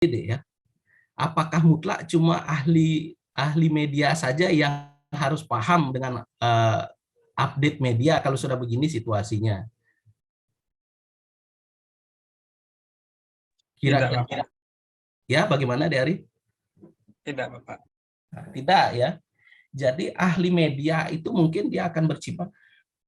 deh ya. Apakah mutlak cuma ahli media saja yang harus paham dengan update media kalau sudah begini situasinya? Tidak, Kira-kira Bapak. ya bagaimana Dari? Tidak, Bapak. Tidak ya. Jadi ahli media itu mungkin dia akan bersifat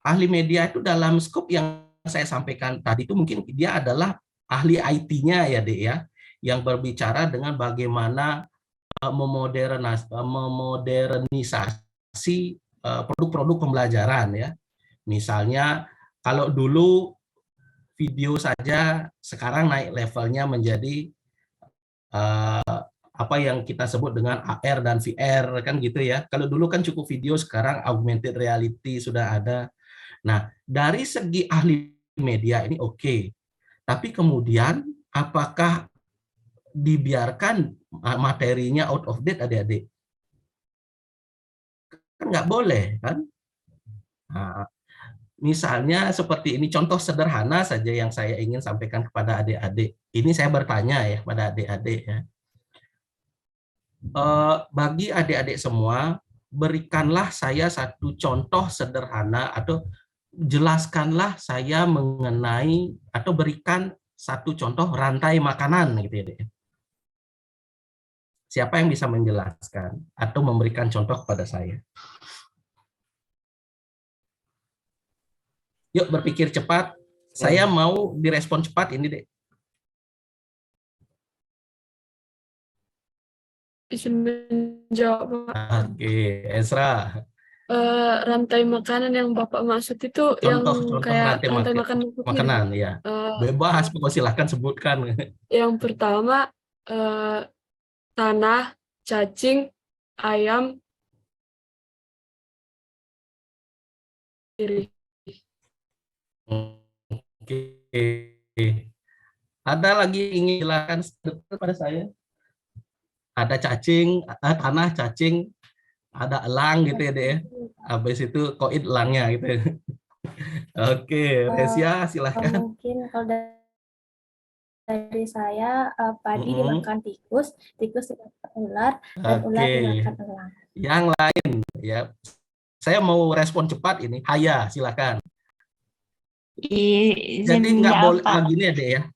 ahli media itu dalam skop yang saya sampaikan tadi itu mungkin dia adalah ahli IT-nya ya Dek ya, yang berbicara dengan bagaimana memodernisasi produk-produk pembelajaran ya. Misalnya kalau dulu video saja, sekarang naik levelnya menjadi apa yang kita sebut dengan AR dan VR kan gitu ya. Kalau dulu kan cukup video, sekarang augmented reality sudah ada. Nah, dari segi ahli media ini oke. Tapi kemudian apakah dibiarkan materinya out of date adik-adik? Kan nggak boleh kan? Nah, misalnya seperti ini, contoh sederhana saja yang saya ingin sampaikan kepada adik-adik. Ini saya bertanya ya pada adik-adik ya. Bagi adik-adik semua, berikanlah saya satu contoh sederhana atau jelaskanlah saya mengenai atau berikan satu contoh rantai makanan gitu ya. Siapa yang bisa menjelaskan atau memberikan contoh kepada saya? Yuk berpikir cepat. Saya mau direspon cepat ini deh. Izin menjawab, Pak. Oke, Ezra. Rantai makanan yang Bapak maksud itu yang Contoh kayak rantai rantai makanan makanan ya. Bebas, pokoknya silahkan sebutkan. Yang pertama tanah, cacing, ayam, diri. Oke. Ada lagi ingin silakan pada saya? Ada cacing, tanah, cacing, ada elang gitu ya deh. Habis itu koid elangnya gitu. Oke, Resia silahkan. Mungkin kalau dari saya, padi dimakan tikus, tikus dimakan ular, dan ular dimakan elang. Yang lain ya. Saya mau respon cepat ini. Haya, silakan. Jadi nggak boleh gini ya deh ya.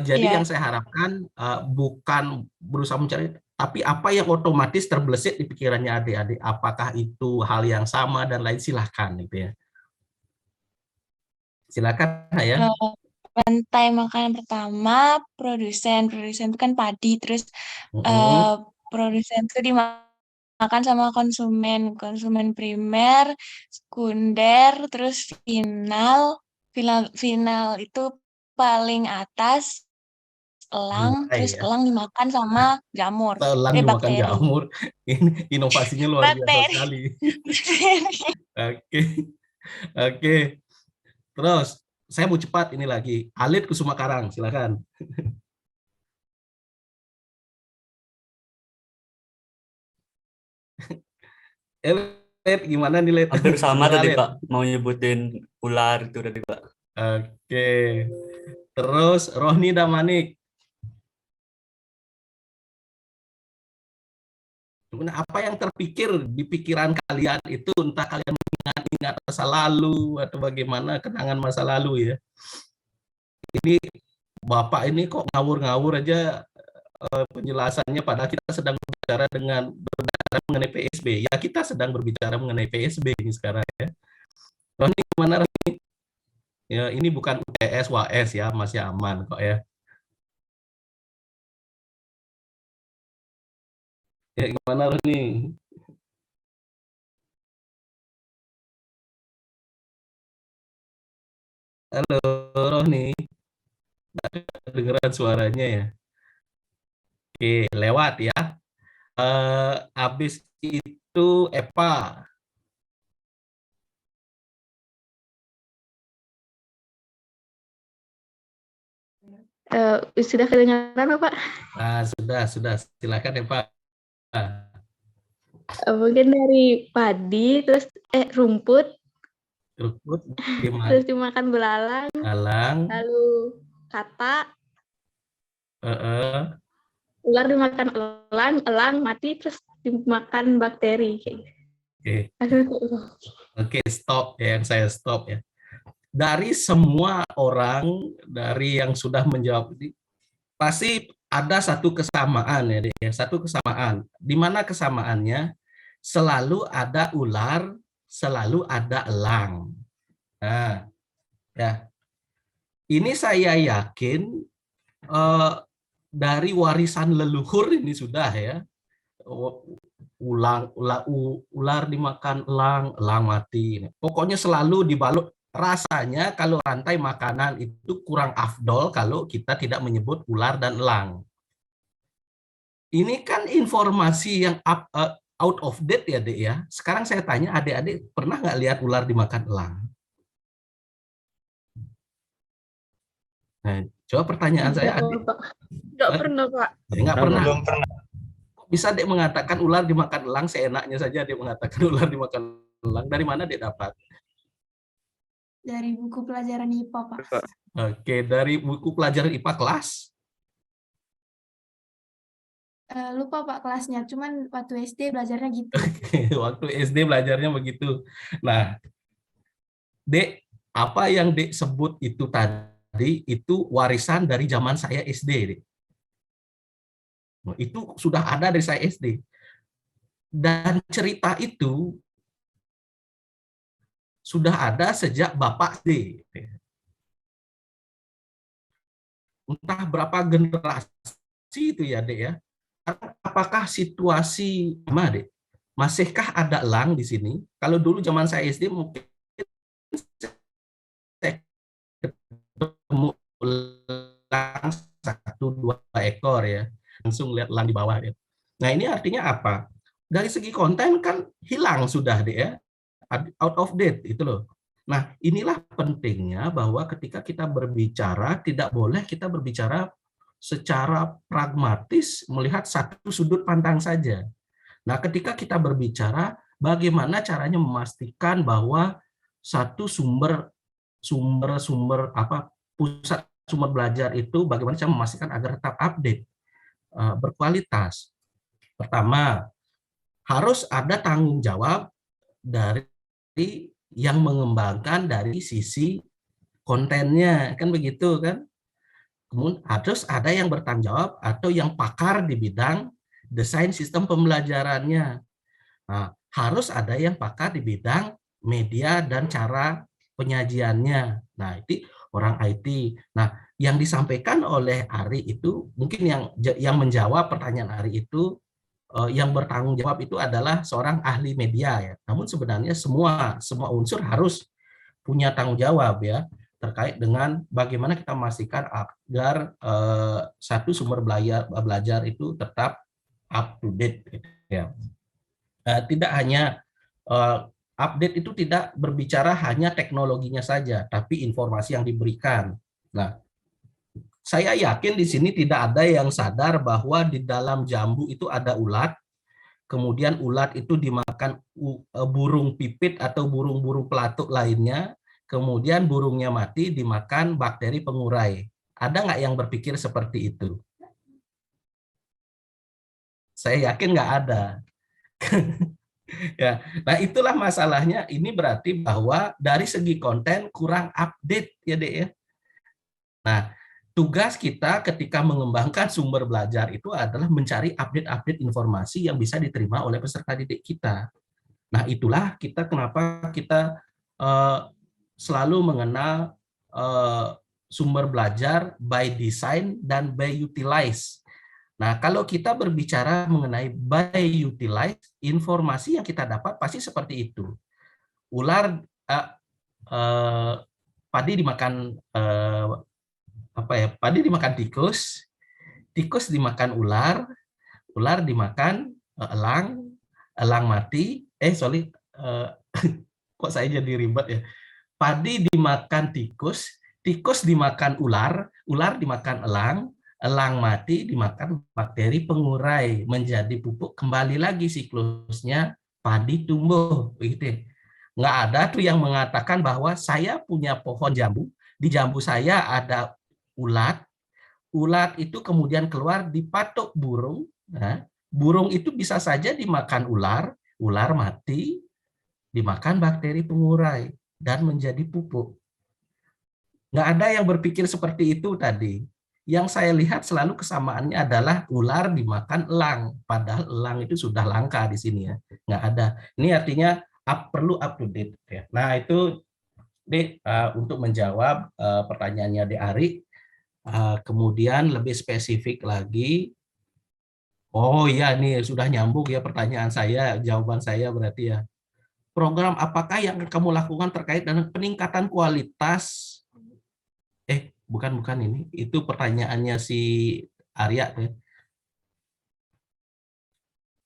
Jadi yang saya harapkan bukan berusaha mencari, tapi apa yang otomatis terbesit di pikirannya adik-adik. Apakah itu hal yang sama dan lain, silahkan gitu ya. Silakan ya. Rantai makanan pertama produsen itu kan padi, terus produsen itu dimakan sama konsumen primer, sekunder, terus final itu paling atas elang, terus elang dimakan sama jamur. Elang dimakan bakteri. jamur. Ini inovasinya luar biasa sekali. Oke. Terus saya mau cepat ini lagi. Alit Kusuma Karang, silakan. Let, gimana nih Let? Hampir sama tadi Pak, mau nyebutin ular itu tadi Pak. Oke. Terus Rohni Damanik. Apa yang terpikir di pikiran kalian itu, entah kalian ingat masa lalu atau bagaimana kenangan masa lalu ya. Ini Bapak ini kok ngawur-ngawur aja penjelasannya, padahal kita sedang berbicara mengenai PSB. Ya, kita sedang berbicara mengenai PSB ini sekarang ya. Roni, gimana Roni? Ya, ini bukan UTS, WAS ya, masih aman kok ya. Ya, gimana Roni? Halo Roni. Dengeran suaranya ya. Oke, lewat ya. Habis itu Eva. Sudah kedengaran Bapak? Sudah. Silakan Eva. Mungkin dari padi, terus rumput terus dimakan belalang, lalu kata, ular dimakan elang mati terus dimakan bakteri kayak gitu. Oke, Aduh. oke, stop ya, yang saya stop ya. Dari semua orang, dari yang sudah menjawab ini, pasti ada satu kesamaan ya, Dek, ya, satu kesamaan. Di mana kesamaannya? Selalu ada ular, selalu ada elang. Nah, ya. Ini saya yakin dari warisan leluhur ini sudah ya. Ular dimakan elang, elang mati. Pokoknya selalu dibalut. Rasanya kalau rantai makanan itu kurang afdol kalau kita tidak menyebut ular dan elang. Ini kan informasi yang out of date ya, Dek ya. Sekarang saya tanya adik-adik, pernah nggak lihat ular dimakan elang? Nah, coba pertanyaan saya, adik. Nggak pernah, Pak. Ya, nggak pernah. Belum pernah. Bisa Dek mengatakan ular dimakan elang, seenaknya saja Dek mengatakan ular dimakan elang. Dari mana Dek dapat? Dari buku pelajaran IPA, Pak. Oke, dari buku pelajaran IPA kelas? Lupa Pak kelasnya, cuman waktu SD belajarnya gitu. Waktu SD belajarnya begitu. Nah, Dek, apa yang Dek sebut itu tadi, itu warisan dari zaman saya SD, Dek. Itu sudah ada dari saya SD. Dan cerita itu sudah ada sejak Bapak SD. Entah berapa generasi itu ya, Dek ya. Apakah situasi sama, Dek? Masihkah ada elang di sini? Kalau dulu zaman saya SD mungkin saya ketemu elang 1-2 ekor ya. Langsung lihat elang di bawah ya. Nah, ini artinya apa? Dari segi konten kan hilang sudah, Dek ya. Out of date itu loh. Nah, inilah pentingnya bahwa ketika kita berbicara tidak boleh kita berbicara secara pragmatis melihat satu sudut pandang saja. Nah, ketika kita berbicara bagaimana caranya memastikan bahwa satu pusat sumber belajar itu bagaimana cara memastikan agar tetap update, berkualitas. Pertama, harus ada tanggung jawab dari yang mengembangkan dari sisi kontennya, kan begitu kan? Kemudian harus ada yang bertanggung jawab atau yang pakar di bidang desain sistem pembelajarannya. Nah, harus ada yang pakar di bidang media dan cara penyajiannya. Nah, itu orang IT. Nah, yang disampaikan oleh Ari itu mungkin yang menjawab pertanyaan Ari itu yang bertanggung jawab itu adalah seorang ahli media ya. Namun sebenarnya semua unsur harus punya tanggung jawab ya terkait dengan bagaimana kita memastikan agar satu sumber belajar itu tetap up to date gitu, ya. Tidak hanya update itu tidak berbicara hanya teknologinya saja, tapi informasi yang diberikan. Nah, saya yakin di sini tidak ada yang sadar bahwa di dalam jambu itu ada ulat, kemudian ulat itu dimakan burung pipit atau burung-burung pelatuk lainnya, kemudian burungnya mati dimakan bakteri pengurai. Ada nggak yang berpikir seperti itu? Saya yakin nggak ada. Ya, nah itulah masalahnya. Ini berarti bahwa dari segi konten kurang update ya, Dek ya. Nah, tugas kita ketika mengembangkan sumber belajar itu adalah mencari update-update informasi yang bisa diterima oleh peserta didik kita. Nah, itulah kenapa kita selalu mengenal sumber belajar by design dan by utilize. Nah, kalau kita berbicara mengenai by utilize, informasi yang kita dapat pasti seperti itu. Padi dimakan padi dimakan tikus, tikus dimakan ular, ular dimakan elang, elang mati. Kok saya jadi ribet ya. Padi dimakan tikus, tikus dimakan ular, ular dimakan elang, elang mati dimakan bakteri pengurai, menjadi pupuk, kembali lagi siklusnya padi tumbuh, begitu. Nggak ada tuh yang mengatakan bahwa saya punya pohon jambu, di jambu saya ada ulat, ulat itu kemudian keluar di patok burung. Nah, burung itu bisa saja dimakan ular, ular mati, dimakan bakteri pengurai, dan menjadi pupuk. Nggak ada yang berpikir seperti itu tadi. Yang saya lihat selalu kesamaannya adalah ular dimakan elang, padahal elang itu sudah langka di sini ya, nggak ada. Ini artinya perlu up to date ya. Nah itu untuk menjawab pertanyaannya De Ari. Kemudian lebih spesifik lagi, oh ya ini sudah nyambung ya pertanyaan saya, jawaban saya berarti ya. Program apakah yang kamu lakukan terkait dengan peningkatan kualitas? Bukan ini. Itu pertanyaannya si Arya.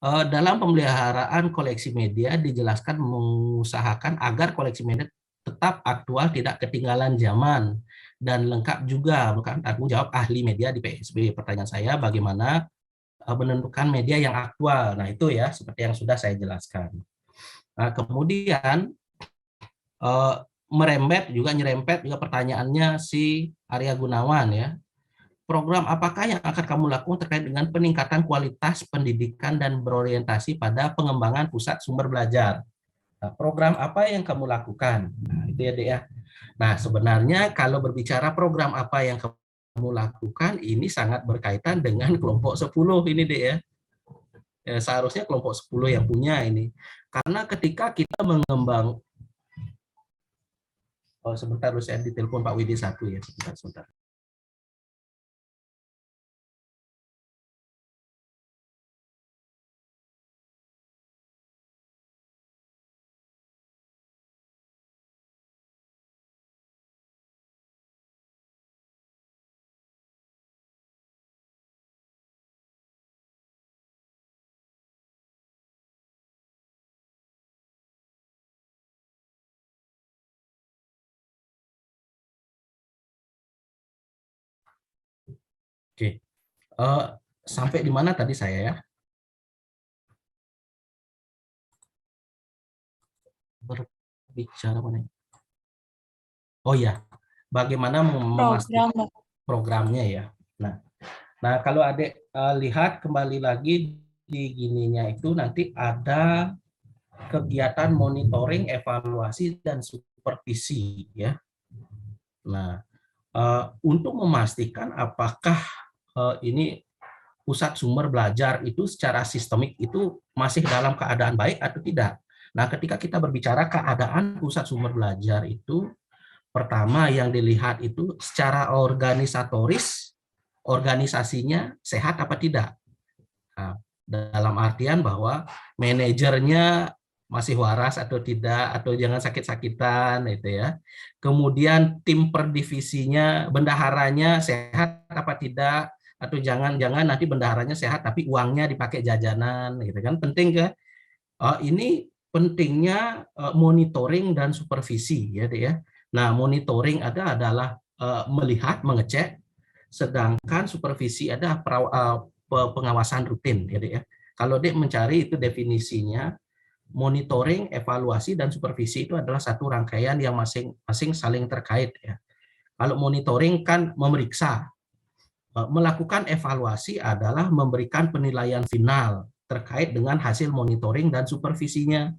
Dalam pemeliharaan koleksi media dijelaskan mengusahakan agar koleksi media tetap aktual, tidak ketinggalan zaman, dan lengkap juga. Bukan tanggung jawab ahli media di PSB. Pertanyaan saya, bagaimana menentukan media yang aktual? Nah itu ya, seperti yang sudah saya jelaskan. Nah, kemudian nyerempet juga pertanyaannya si Arya Gunawan ya. Program apakah yang akan kamu lakukan terkait dengan peningkatan kualitas pendidikan dan berorientasi pada pengembangan pusat sumber belajar? Nah, program apa yang kamu lakukan? Nah, itu ya, Dek ya. Nah, sebenarnya kalau berbicara program apa yang kamu lakukan, ini sangat berkaitan dengan kelompok 10 ini, Dek ya. Seharusnya kelompok 10 yang punya ini. Karena ketika kita mengembang sebentar, saya ditelepon Pak Widi satu ya, sebentar. Oke, sampai di mana tadi saya ya? Berbicara mana? Oh ya, bagaimana memastikan programnya ya. Nah kalau Adik lihat kembali lagi di gininya itu nanti ada kegiatan monitoring, evaluasi, dan supervisi ya. Nah untuk memastikan apakah ini pusat sumber belajar itu secara sistemik itu masih dalam keadaan baik atau tidak. Nah, ketika kita berbicara keadaan pusat sumber belajar itu, pertama yang dilihat itu secara organisatoris, organisasinya sehat apa tidak. Nah, dalam artian bahwa manajernya masih waras atau tidak, atau jangan sakit-sakitan, itu ya. Kemudian tim per divisinya, bendaharanya sehat apa tidak, atau jangan-jangan nanti bendaharanya sehat tapi uangnya dipakai jajanan, gitu kan, penting kan? Ini pentingnya monitoring dan supervisi, ya, ya. Nah, monitoring adalah melihat, mengecek, sedangkan supervisi ada pengawasan rutin, ya. Kalau Dek mencari itu definisinya, monitoring, evaluasi, dan supervisi itu adalah satu rangkaian yang masing-masing saling terkait ya. Kalau monitoring kan memeriksa, melakukan evaluasi adalah memberikan penilaian final terkait dengan hasil monitoring dan supervisinya.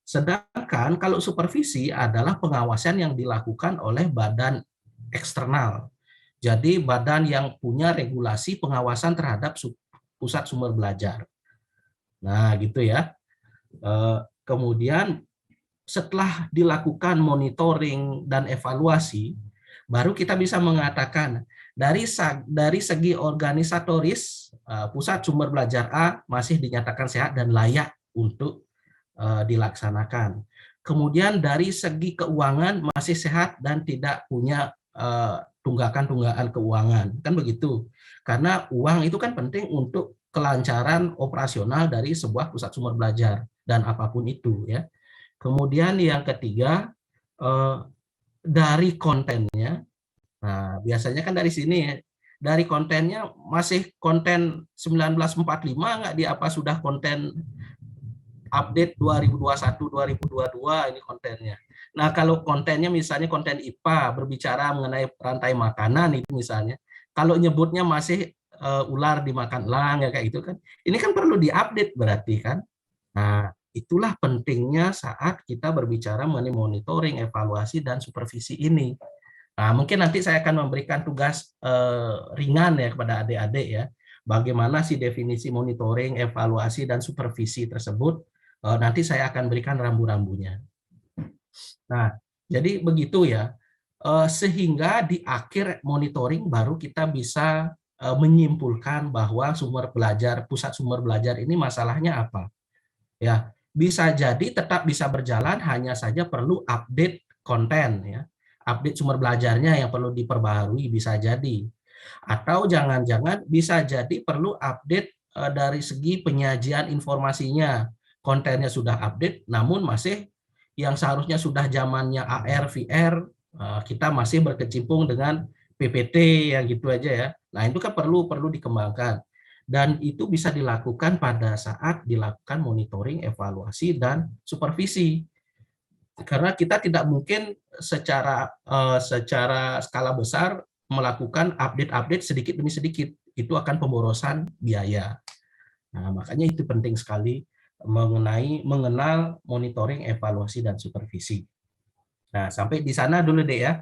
Sedangkan kalau supervisi adalah pengawasan yang dilakukan oleh badan eksternal. Jadi badan yang punya regulasi pengawasan terhadap pusat sumber belajar. Nah, gitu ya. Kemudian setelah dilakukan monitoring dan evaluasi, baru kita bisa mengatakan dari segi organisatoris, pusat sumber belajar A masih dinyatakan sehat dan layak untuk dilaksanakan. Kemudian dari segi keuangan masih sehat dan tidak punya tunggakan-tunggakan keuangan, kan begitu. Karena uang itu kan penting untuk kelancaran operasional dari sebuah pusat sumber belajar dan apapun itu ya. Kemudian yang ketiga dari kontennya. Nah, biasanya kan dari sini ya. Dari kontennya masih konten 1945 nggak di apa sudah konten update 2021 2022 ini kontennya. Nah, kalau kontennya misalnya konten IPA berbicara mengenai rantai makanan itu misalnya, kalau nyebutnya masih ular dimakan elang ya kayak gitu kan. Ini kan perlu diupdate berarti kan. Nah, itulah pentingnya saat kita berbicara mengenai monitoring, evaluasi dan supervisi ini. Nah, mungkin nanti saya akan memberikan tugas ringan ya kepada adik-adik ya. Bagaimana sih definisi monitoring, evaluasi dan supervisi tersebut? Nanti saya akan berikan rambu-rambunya. Nah, jadi begitu ya. Sehingga di akhir monitoring baru kita bisa menyimpulkan bahwa pusat sumber belajar ini masalahnya apa. Ya, bisa jadi tetap bisa berjalan, hanya saja perlu update konten ya. Update sumber belajarnya yang perlu diperbaharui bisa jadi. Atau jangan-jangan bisa jadi perlu update dari segi penyajian informasinya. Kontennya sudah update, namun masih yang seharusnya sudah zamannya AR, VR, kita masih berkecimpung dengan PPT yang gitu aja ya. Nah, itu kan perlu dikembangkan. Dan itu bisa dilakukan pada saat dilakukan monitoring, evaluasi, dan supervisi. Karena kita tidak mungkin secara skala besar melakukan update sedikit demi sedikit. Itu akan pemborosan biaya. Nah, makanya itu penting sekali mengenal monitoring, evaluasi, dan supervisi. Nah, sampai di sana dulu deh ya,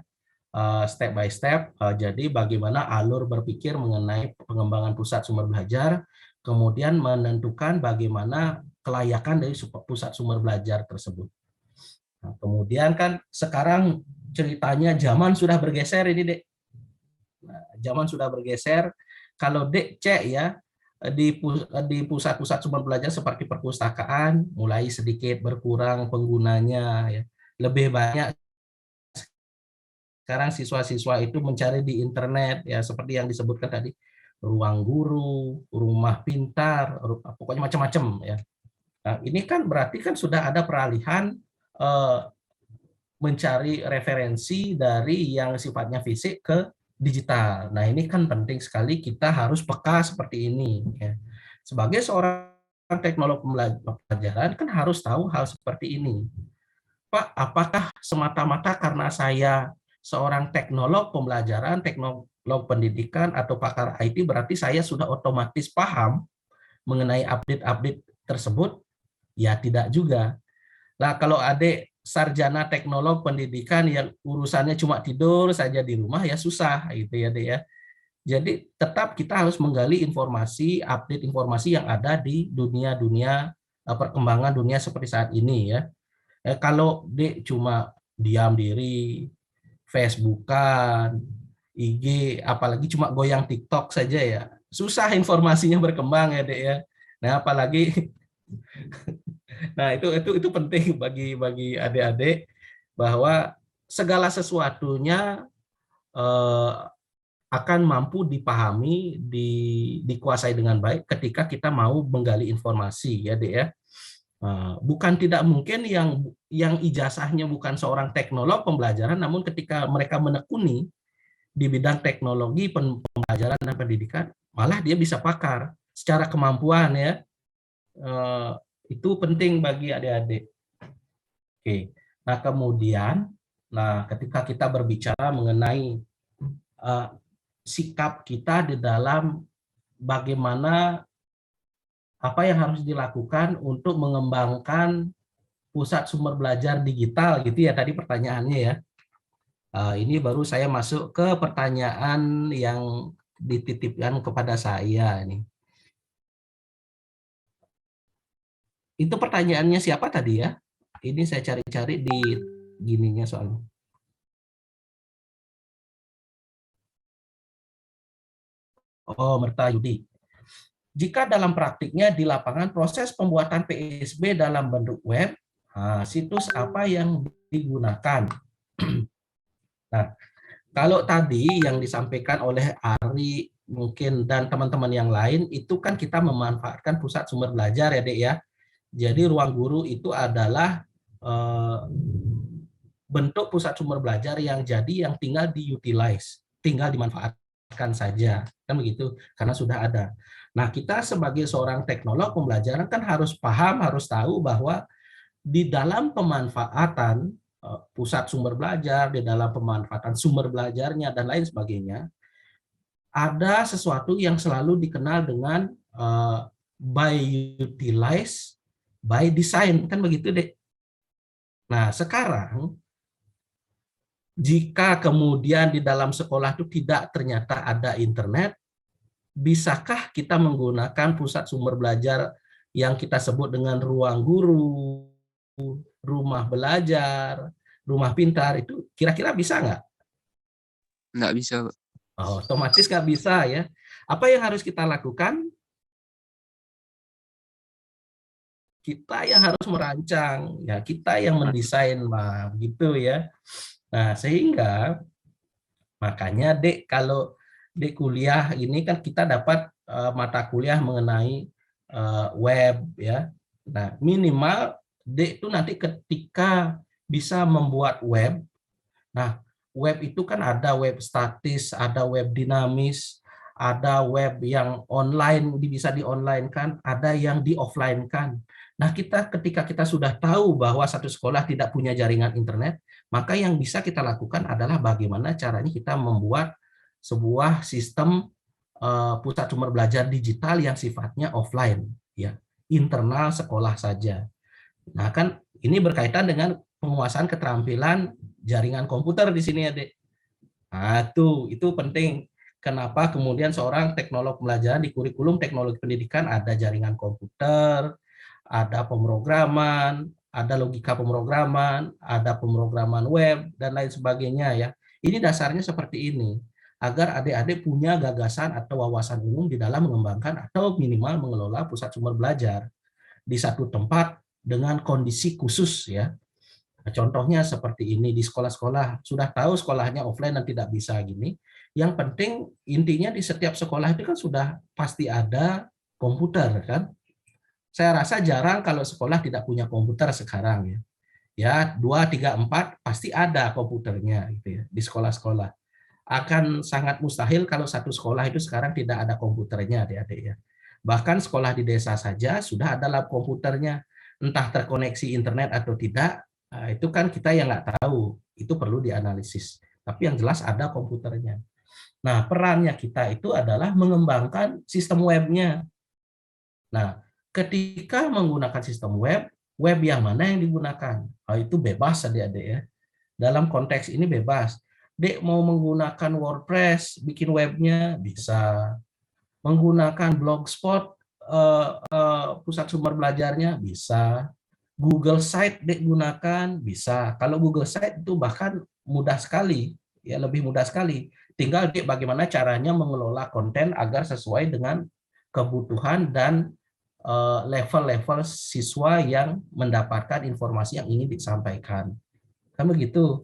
step by step. Jadi bagaimana alur berpikir mengenai pengembangan pusat sumber belajar, kemudian menentukan bagaimana kelayakan dari pusat sumber belajar tersebut. Nah, kemudian kan sekarang ceritanya zaman sudah bergeser ini, Dek. Nah, zaman sudah bergeser. Kalau Dek cek ya, di pusat-pusat sumber belajar seperti perpustakaan mulai sedikit berkurang penggunanya ya. Lebih banyak sekarang siswa-siswa itu mencari di internet ya, seperti yang disebutkan tadi, ruang guru, rumah pintar, pokoknya macam-macam ya. Nah, ini kan berarti kan sudah ada peralihan mencari referensi dari yang sifatnya fisik ke digital. Nah, ini kan penting sekali, kita harus peka seperti ini ya. Sebagai seorang teknolog pembelajaran kan harus tahu hal seperti ini. Pak, apakah semata-mata karena saya seorang teknolog pembelajaran, teknolog pendidikan atau pakar IT berarti saya sudah otomatis paham mengenai update-update tersebut? Ya, tidak juga. Nah, kalau adik sarjana teknolog pendidikan yang urusannya cuma tidur saja di rumah, ya susah gitu ya, Dek ya. Jadi tetap kita harus menggali informasi, update informasi yang ada di dunia perkembangan dunia seperti saat ini ya. Kalau Dek cuma diam diri, Facebookan, IG, apalagi cuma goyang TikTok saja ya, susah informasinya berkembang ya, Dek ya. Nah, apalagi nah, itu penting bagi adik-adik bahwa segala sesuatunya akan mampu dipahami, dikuasai dengan baik ketika kita mau menggali informasi ya, Dek ya. Bukan tidak mungkin yang ijazahnya bukan seorang teknolog pembelajaran, namun ketika mereka menekuni di bidang teknologi pembelajaran dan pendidikan, malah dia bisa pakar secara kemampuan ya. Itu penting bagi adik-adik. Oke. Nah, kemudian ketika kita berbicara mengenai sikap kita di dalam bagaimana apa yang harus dilakukan untuk mengembangkan pusat sumber belajar digital gitu ya, tadi pertanyaannya ya. Ini baru saya masuk ke pertanyaan yang dititipkan kepada saya ini. Itu pertanyaannya siapa tadi ya? Ini saya cari-cari di gininya soalnya. Oh, Merta Yudi. Jika dalam praktiknya di lapangan proses pembuatan PSB dalam bentuk web, situs apa yang digunakan? Nah, kalau tadi yang disampaikan oleh Ari mungkin dan teman-teman yang lain, itu kan kita memanfaatkan pusat sumber belajar ya, Dek ya. Jadi ruang guru itu adalah bentuk pusat sumber belajar yang tinggal diutilize, tinggal dimanfaatkan saja, kan begitu, karena sudah ada. Nah, kita sebagai seorang teknolog pembelajaran kan harus paham, harus tahu bahwa di dalam pemanfaatan pusat sumber belajar, di dalam pemanfaatan sumber belajarnya, dan lain sebagainya, ada sesuatu yang selalu dikenal dengan by utilize, by design, kan begitu deh. Nah, sekarang jika kemudian di dalam sekolah itu tidak ternyata ada internet, bisakah kita menggunakan pusat sumber belajar yang kita sebut dengan ruang guru, rumah belajar, rumah pintar, itu kira-kira bisa nggak? Nggak bisa, Pak. Oh, otomatis nggak bisa ya. Apa yang harus kita lakukan? Kita yang harus merancang, ya kita yang mendesain, lah, gitu ya. Nah, sehingga makanya Dek, kalau Dek kuliah ini kan kita dapat mata kuliah mengenai web ya. Nah, minimal Dek itu nanti ketika bisa membuat web. Nah, web itu kan ada web statis, ada web dinamis, ada web yang online bisa di-online-kan, ada yang di-offline-kan. Nah, ketika kita sudah tahu bahwa satu sekolah tidak punya jaringan internet, maka yang bisa kita lakukan adalah bagaimana caranya kita membuat sebuah sistem pusat sumber belajar digital yang sifatnya offline, ya, internal sekolah saja. Nah, kan ini berkaitan dengan penguasaan keterampilan jaringan komputer di sini ya, Dek. Nah, itu penting. Kenapa kemudian seorang teknolog pembelajaran di kurikulum teknologi pendidikan ada jaringan komputer, ada pemrograman, ada logika pemrograman, ada pemrograman web, dan lain sebagainya ya. Ini dasarnya seperti ini, agar adik-adik punya gagasan atau wawasan umum di dalam mengembangkan atau minimal mengelola pusat sumber belajar di satu tempat dengan kondisi khusus ya. Contohnya seperti ini, di sekolah-sekolah sudah tahu sekolahnya offline dan tidak bisa gini. Yang penting intinya di setiap sekolah itu kan sudah pasti ada komputer kan. Saya rasa jarang kalau sekolah tidak punya komputer sekarang ya. Ya, 2, 3, 4 pasti ada komputernya gitu ya di sekolah-sekolah. Akan sangat mustahil kalau satu sekolah itu sekarang tidak ada komputernya, adik-adik ya. Bahkan sekolah di desa saja sudah ada lab komputernya, entah terkoneksi internet atau tidak. Nah, itu kan kita yang nggak tahu, itu perlu dianalisis. Tapi yang jelas ada komputernya. Nah, perannya kita itu adalah mengembangkan sistem webnya. Nah, ketika menggunakan sistem web yang mana yang digunakan? Oh, itu bebas adik-adik ya. Dalam konteks ini bebas. Dek mau menggunakan WordPress, bikin webnya, bisa. Menggunakan Blogspot, pusat sumber belajarnya, bisa. Google Site Dek gunakan, bisa. Kalau Google Site itu bahkan mudah sekali, ya lebih mudah sekali. Tinggal Dek bagaimana caranya mengelola konten agar sesuai dengan kebutuhan dan level-level siswa yang mendapatkan informasi yang ingin disampaikan. Kan begitu.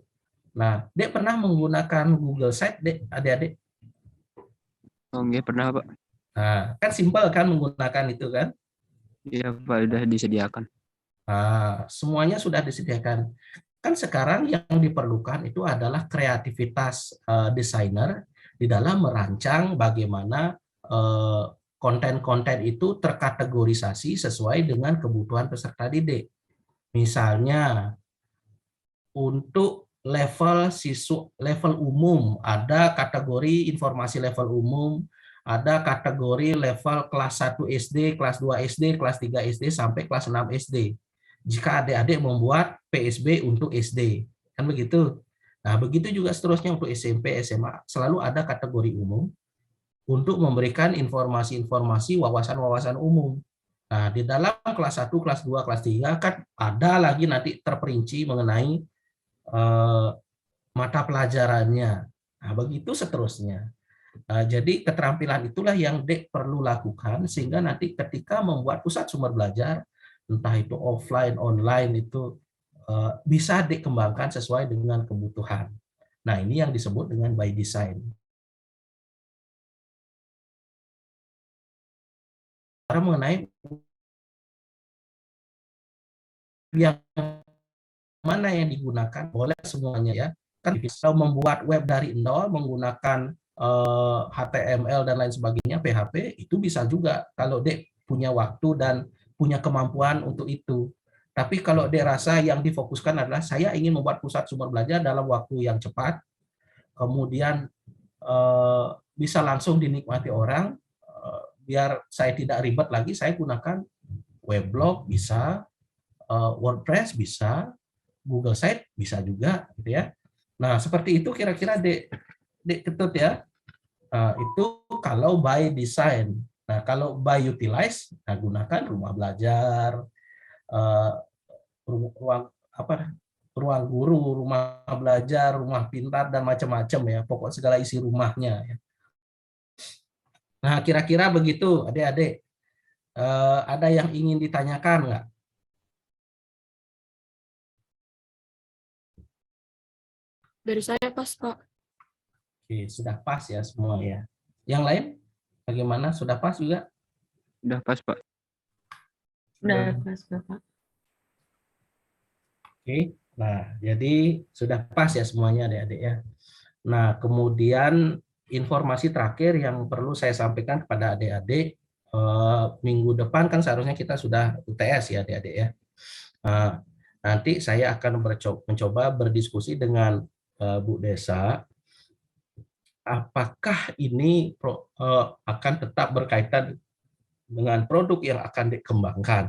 Nah, Dek pernah menggunakan Google Site, Dek, adik-adik? Oh, nggak pernah, Pak. Nah, kan simpel kan menggunakan itu kan? Iya, Pak, udah disediakan. Nah, semuanya sudah disediakan. Kan sekarang yang diperlukan itu adalah kreativitas desainer di dalam merancang bagaimana konten-konten itu terkategorisasi sesuai dengan kebutuhan peserta didik. Misalnya, untuk level umum, ada kategori informasi level umum, ada kategori level kelas 1 SD, kelas 2 SD, kelas 3 SD, sampai kelas 6 SD. Jika adik-adik membuat PSB untuk SD, kan begitu. Nah, begitu juga seterusnya untuk SMP, SMA, selalu ada kategori umum untuk memberikan informasi-informasi wawasan-wawasan umum. Nah, di dalam kelas 1, kelas 2, kelas 3 kan ada lagi nanti terperinci mengenai mata pelajarannya. Nah, begitu seterusnya. Jadi keterampilan itulah yang Dek perlu lakukan sehingga nanti ketika membuat pusat sumber belajar, entah itu offline, online, itu bisa dikembangkan sesuai dengan kebutuhan. Nah, ini yang disebut dengan by design. Mengenai yang mana yang digunakan, boleh semuanya ya. Kan bisa membuat web dari nol menggunakan HTML dan lain sebagainya, PHP, itu bisa juga kalau Dek punya waktu dan punya kemampuan untuk itu. Tapi kalau dia rasa yang difokuskan adalah saya ingin membuat pusat sumber belajar dalam waktu yang cepat, kemudian bisa langsung dinikmati orang, biar saya tidak ribet lagi, saya gunakan weblog bisa, WordPress bisa, Google Site bisa juga, gitu ya. Nah, seperti itu kira-kira Dek Ketut ya. Itu kalau by design. Nah, kalau by utilize, nah gunakan rumah belajar, ruang guru, rumah belajar, rumah pintar, dan macam-macam ya. Pokok segala isi rumahnya. Ya. Nah, kira-kira begitu, adik-adik. Ada yang ingin ditanyakan nggak? Dari saya pas, Pak. Oke, sudah pas ya semua ya. Yang lain, bagaimana? Sudah pas juga? Udah pas, Pak. Udah pas, Bapak. Oke, nah jadi sudah pas ya semuanya adik-adik ya. Nah kemudian informasi terakhir yang perlu saya sampaikan kepada adik-adik, minggu depan kan seharusnya kita sudah UTS ya adik-adik ya. Nanti saya akan mencoba berdiskusi dengan Bu Desa, apakah ini akan tetap berkaitan dengan produk yang akan dikembangkan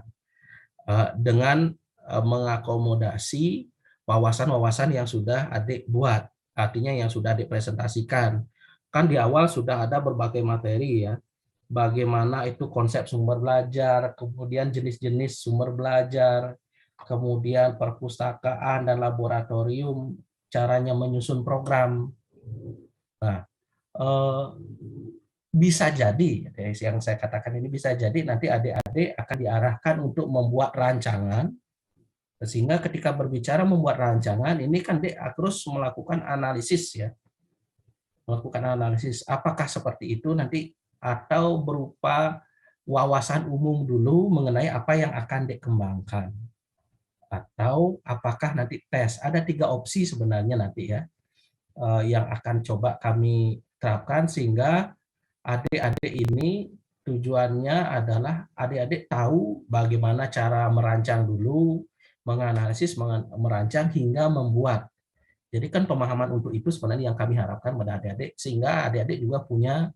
dengan mengakomodasi wawasan-wawasan yang sudah adik buat, artinya yang sudah adik presentasikan. Kan di awal sudah ada berbagai materi ya, bagaimana itu konsep sumber belajar, kemudian jenis-jenis sumber belajar, kemudian perpustakaan dan laboratorium, caranya menyusun program. Nah, bisa jadi, yang saya katakan ini bisa jadi nanti adik-adik akan diarahkan untuk membuat rancangan, sehingga ketika berbicara membuat rancangan, ini kan Dek terus melakukan analisis ya. Melakukan analisis apakah seperti itu nanti atau berupa wawasan umum dulu mengenai apa yang akan dikembangkan. Atau apakah nanti tes. Ada 3 opsi sebenarnya nanti ya yang akan coba kami terapkan sehingga adik-adik ini tujuannya adalah adik-adik tahu bagaimana cara merancang dulu, menganalisis, merancang hingga membuat. Jadi kan pemahaman untuk itu sebenarnya yang kami harapkan pada adik-adik sehingga adik-adik juga punya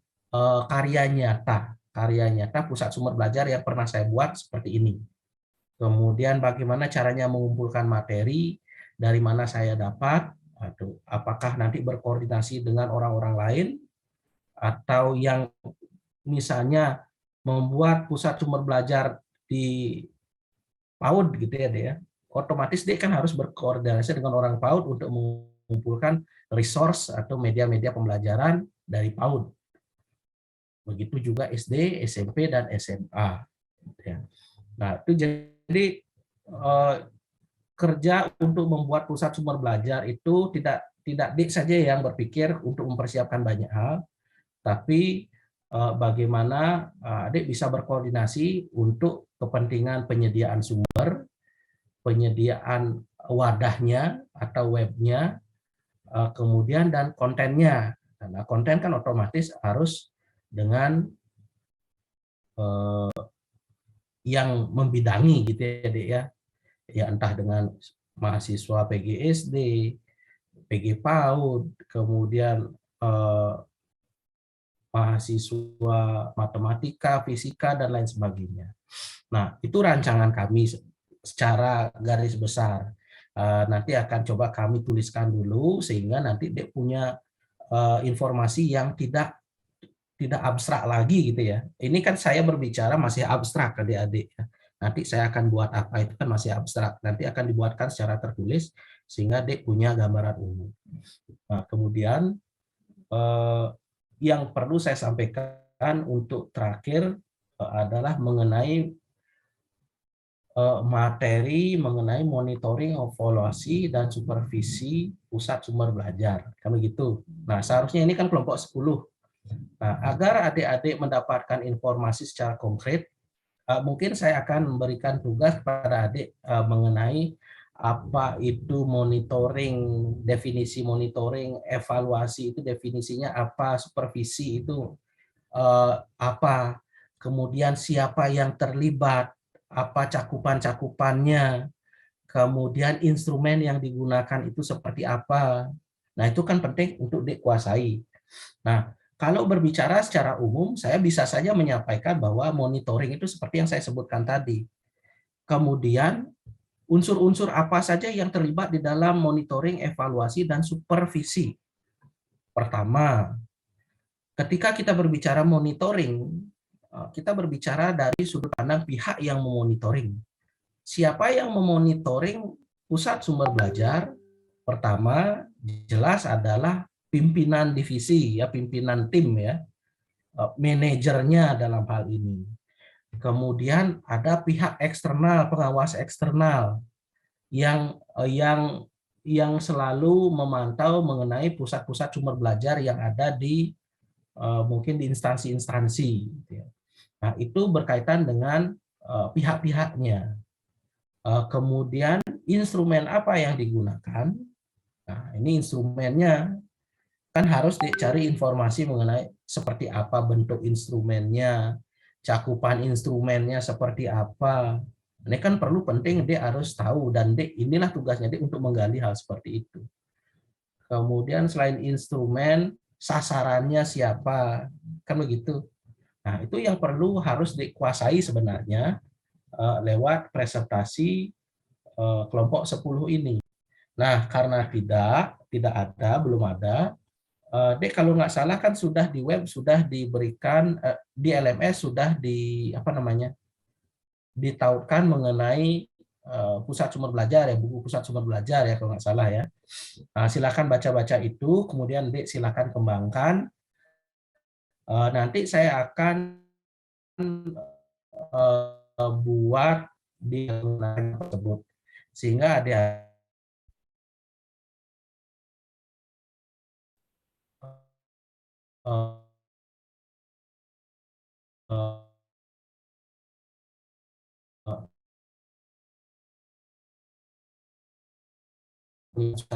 karya nyata pusat sumber belajar yang pernah saya buat seperti ini. Kemudian bagaimana caranya mengumpulkan materi, dari mana saya dapat, apakah nanti berkoordinasi dengan orang-orang lain, atau yang misalnya membuat pusat sumber belajar di PAUD gitu ya, dia otomatis dia kan harus berkoordinasi dengan orang PAUD untuk mengumpulkan resource atau media-media pembelajaran dari PAUD. Begitu juga SD, SMP, dan SMA. Nah, itu jadi kerja untuk membuat pusat sumber belajar itu tidak Dik saja yang berpikir untuk mempersiapkan banyak hal, tapi bagaimana adik bisa berkoordinasi untuk kepentingan penyediaan sumber, penyediaan wadahnya atau webnya, kemudian dan kontennya. Karena konten kan otomatis harus dengan yang membidangi gitu ya Dek ya. Ya entah dengan mahasiswa PGSD, PG PAUD, kemudian mahasiswa matematika, fisika, dan lain sebagainya. Nah, itu rancangan kami secara garis besar. Nanti akan coba kami tuliskan dulu, sehingga nanti dia punya informasi yang tidak abstrak lagi gitu ya. Ini kan saya berbicara masih abstrak adik-adik. Nanti saya akan buat apa itu kan masih abstrak. Nanti akan dibuatkan secara tertulis, sehingga adik punya gambaran umum. Nah, kemudian yang perlu saya sampaikan untuk terakhir adalah mengenai materi mengenai monitoring, evaluasi, dan supervisi pusat sumber belajar. Kami gitu. Nah, seharusnya ini kan kelompok 10. Nah, agar adik-adik mendapatkan informasi secara konkret, mungkin saya akan memberikan tugas kepada adik mengenai apa itu monitoring, definisi monitoring, evaluasi itu definisinya apa, supervisi itu apa, kemudian siapa yang terlibat, apa cakupan-cakupannya, kemudian instrumen yang digunakan itu seperti apa. Nah, itu kan penting untuk dikuasai. Nah, kalau berbicara secara umum, saya bisa saja menyampaikan bahwa monitoring itu seperti yang saya sebutkan tadi. Kemudian, unsur-unsur apa saja yang terlibat di dalam monitoring, evaluasi, dan supervisi. Pertama, ketika kita berbicara monitoring, kita berbicara dari sudut pandang pihak yang memonitoring. Siapa yang memonitoring pusat sumber belajar? Pertama, jelas adalah pimpinan divisi, ya, pimpinan tim, ya, manajernya dalam hal ini. Kemudian ada pihak eksternal, pengawas eksternal yang selalu memantau mengenai pusat-pusat sumber belajar yang ada di mungkin di instansi-instansi. Nah, itu berkaitan dengan pihak-pihaknya. Kemudian instrumen apa yang digunakan? Nah, ini instrumennya kan harus dicari informasi mengenai seperti apa bentuk instrumennya, cakupan instrumennya seperti apa. Ini kan perlu penting dia harus tahu, dan inilah tugasnya dia untuk menggali hal seperti itu. Kemudian selain instrumen, sasarannya siapa, kan begitu. Nah, itu yang perlu harus dikuasai sebenarnya lewat presentasi kelompok 10 ini. Nah, karena belum ada, Dek, kalau nggak salah kan sudah di web, sudah diberikan, di LMS sudah ditautkan mengenai pusat sumber belajar, ya, buku pusat sumber belajar, ya, kalau nggak salah, ya. Nah, silakan baca-baca itu, kemudian Dek silakan kembangkan. Nanti saya akan buat di tersebut, sehingga ada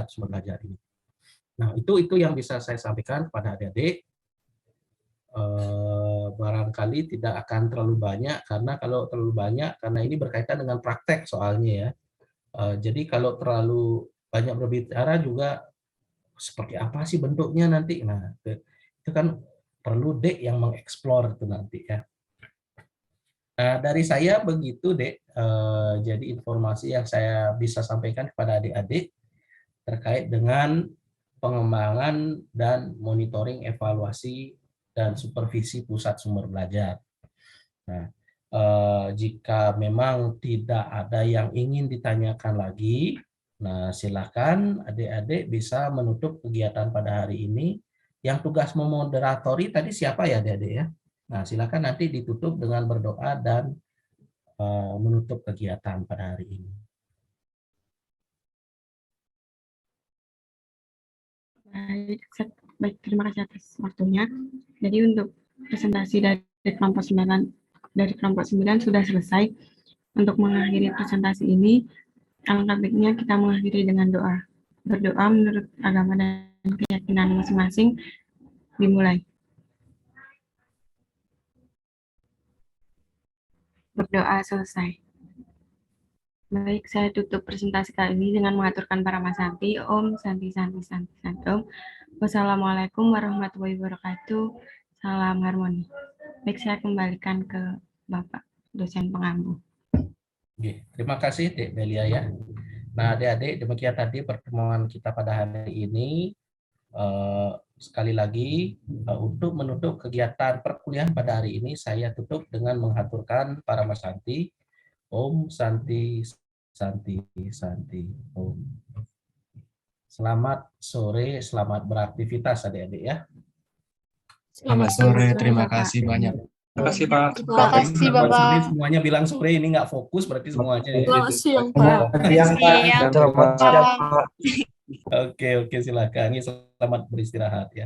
sumber belajar ini. Nah, itu yang bisa saya sampaikan kepada adik-adik. Barangkali tidak akan terlalu banyak, karena kalau terlalu banyak, karena ini berkaitan dengan praktek soalnya, ya. Jadi kalau terlalu banyak berbicara juga seperti apa sih bentuknya nanti. Nah, itu kan perlu Dek yang mengeksplor itu nanti, ya. Nah, dari saya begitu, Dek. Jadi informasi yang saya bisa sampaikan kepada adik-adik terkait dengan pengembangan dan monitoring, evaluasi, dan supervisi pusat sumber belajar. Nah, jika memang tidak ada yang ingin ditanyakan lagi, nah silakan adik-adik bisa menutup kegiatan pada hari ini. Yang tugas memoderatori tadi siapa ya, adik-adik, ya? Nah, silakan nanti ditutup dengan berdoa dan menutup kegiatan pada hari ini. Baik, terima kasih atas waktunya. Jadi untuk presentasi dari kelompok 9 sudah selesai. Untuk mengakhiri presentasi ini, alangkah baiknya kita mengakhiri dengan doa. Berdoa menurut agama dan keyakinan masing-masing. Dimulai. Berdoa selesai. Baik, saya tutup presentasi kali ini dengan mengaturkan para Masanti. Om Santi Santi Santi Santi Om. Wassalamualaikum warahmatullahi wabarakatuh. Salam harmoni. Baik, saya kembalikan ke Bapak dosen pengampu. Oke, terima kasih Dek Delia, ya. Nah, adik-adik, demikian tadi pertemuan kita pada hari ini. Sekali lagi, untuk menutup kegiatan perkuliahan pada hari ini, saya tutup dengan mengaturkan para Masanti. Om Santi Santi Santi Om. Selamat sore, selamat beraktivitas adik-adik, ya. Selamat sore, terima kasih banyak. Terima kasih, Pak. Terima kasih, Bapak. Semuanya bilang sore, ini nggak fokus berarti semuanya, ya. Selamat siang, Pak. Siang. Oke, silakan. Ini selamat beristirahat, ya.